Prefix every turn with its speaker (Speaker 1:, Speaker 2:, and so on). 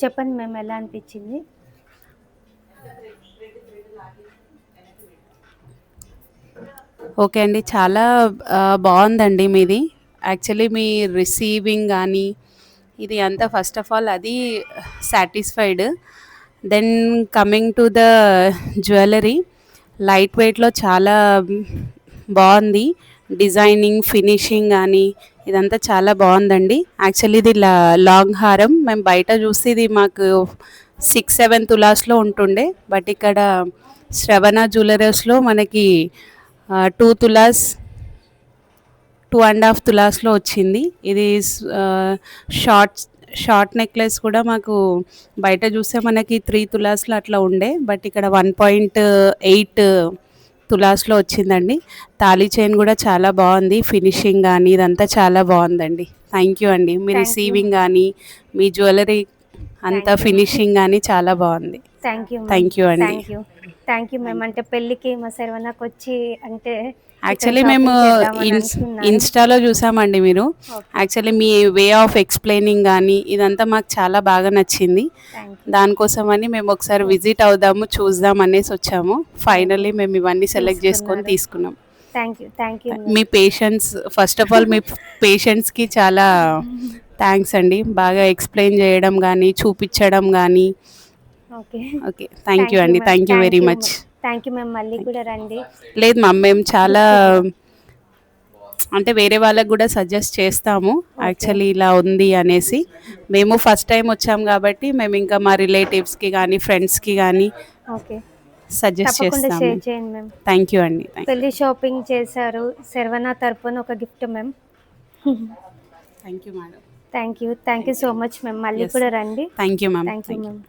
Speaker 1: చెప్పండి మ్యామ్ ఎలా అనిపించింది?
Speaker 2: ఓకే అండి. చాలా బావుందండి మీది. యాక్చువల్లీ మీ రిసీవింగ్ గానీ, ఇది అంతా ఫస్ట్ ఆఫ్ ఆల్ అది satisfied. Then coming to the jewellery, light వెయిట్‌లో చాలా బావుంది. డిజైనింగ్, ఫినిషింగ్ గానీ, ఇదంతా చాలా బావుందండి. యాక్చువల్లీ ఇది లాంగ్ హారం. మేము బయట చూస్తే ఇది మాకు 6, 7 తులాస్‌లో ఉంటుండే. బట్ ఇక్కడ శ్రవణ జ్యువెలర్స్‌లో మనకి 2 తులాస్, 2.5 తులాస్‌లో వచ్చింది. ఇది షార్ట్స్ షార్ట్ నెక్లెస్ కూడా మాకు బయట చూస్తే మనకి 3 తులాస్‌లో అట్లా ఉండే. బట్ ఇక్కడ 1.8 తులాస్‌లో వచ్చిందండి. తాళి చైన్ కూడా చాలా బావుంది. ఫినిషింగ్ గానీ ఇదంతా చాలా బావుందండి. థ్యాంక్ యూ అండి. Me
Speaker 1: thank you.
Speaker 2: రిసీవింగ్ గానీ, మీ జ్యువెలరీ అంతా
Speaker 1: థ్యాంక్ యూ.
Speaker 2: ఫినిషింగ్ గానీ చాలా బావుంది.
Speaker 1: Thank you ma'am.
Speaker 2: Thank you అండి.
Speaker 1: Thank you. Thank you ma'am.
Speaker 2: Thank
Speaker 1: అంటే పెళ్ళికి మా శర్వణకొచ్చి అంటే ఇక్కడ
Speaker 2: యాక్చువల్లీ మేము
Speaker 1: షాపింగ్ చేద్దామని
Speaker 2: ఇన్స్
Speaker 1: అనుకున్నారు.
Speaker 2: ఇన్‌స్టాలో చూసామండి మీరు.
Speaker 1: Okay.
Speaker 2: Actually me way of explaining గానీ, ఇదంతా మాకు చాలా బాగా నచ్చింది.
Speaker 1: Thank you.
Speaker 2: దానికోసమని మేము ఒకసారి విజిట్ అవుదాము, చూద్దాం అనేసొచ్చాము.
Speaker 1: Thank you.
Speaker 2: ఫైనల్లీ మేము ఇవన్నీ సెలెక్ట్ చేసుకొని
Speaker 1: తీసుకున్నారు.
Speaker 2: తీసుకున్నాం.
Speaker 1: Thank you. థ్యాంక్ యూ
Speaker 2: మీ
Speaker 1: ma'am.
Speaker 2: Patience, first of all మీ పేషెన్స్‌కి చాలా థ్యాంక్స్ అండి. బాగా ఎక్స్‌ప్లెయిన్ చేయడం గానీ, చూపిచ్చడం గానీ.
Speaker 1: Okay.
Speaker 2: Okay. Thank you
Speaker 1: thank you
Speaker 2: అండి.
Speaker 1: Ma'am.
Speaker 2: Thank you
Speaker 1: thank
Speaker 2: very
Speaker 1: you
Speaker 2: much.
Speaker 1: Ma'am. Thank you ma'am. మళ్ళీ కూడా రండి.
Speaker 2: లేదు మ్యామ్, మేము చాలా
Speaker 1: తీసుకుందాం.
Speaker 2: అంటే వేరే వాళ్ళకి కూడా సజెస్ట్ చేస్తాము.
Speaker 1: ఓకే.
Speaker 2: యాక్చువల్లీ ఇలా ఉంది అనేసి. మేము ఫస్ట్ టైం వచ్చాం కాబట్టి మేము ఇంకా మా రిలేటివ్స్‌కి గానీ, ఫ్రెండ్స్‌కి గానీ
Speaker 1: ఓకే.
Speaker 2: సజెస్ట్
Speaker 1: తప్పకుండా
Speaker 2: చేస్తాము.
Speaker 1: షేర్ చేయండి మ్యామ్.
Speaker 2: థ్యాంక్ యూ అండి.
Speaker 1: పెళ్లి షాపింగ్ చేశారు. శర్వణ తరపున ఒక gift ma'am.
Speaker 2: Thank you madam.
Speaker 1: Thank you. Thank you so much ma'am. మళ్ళీ
Speaker 2: యెస్.
Speaker 1: కూడా రండి.
Speaker 2: Thank you ma'am.
Speaker 1: Thank you
Speaker 2: thank you.
Speaker 1: Ma'am.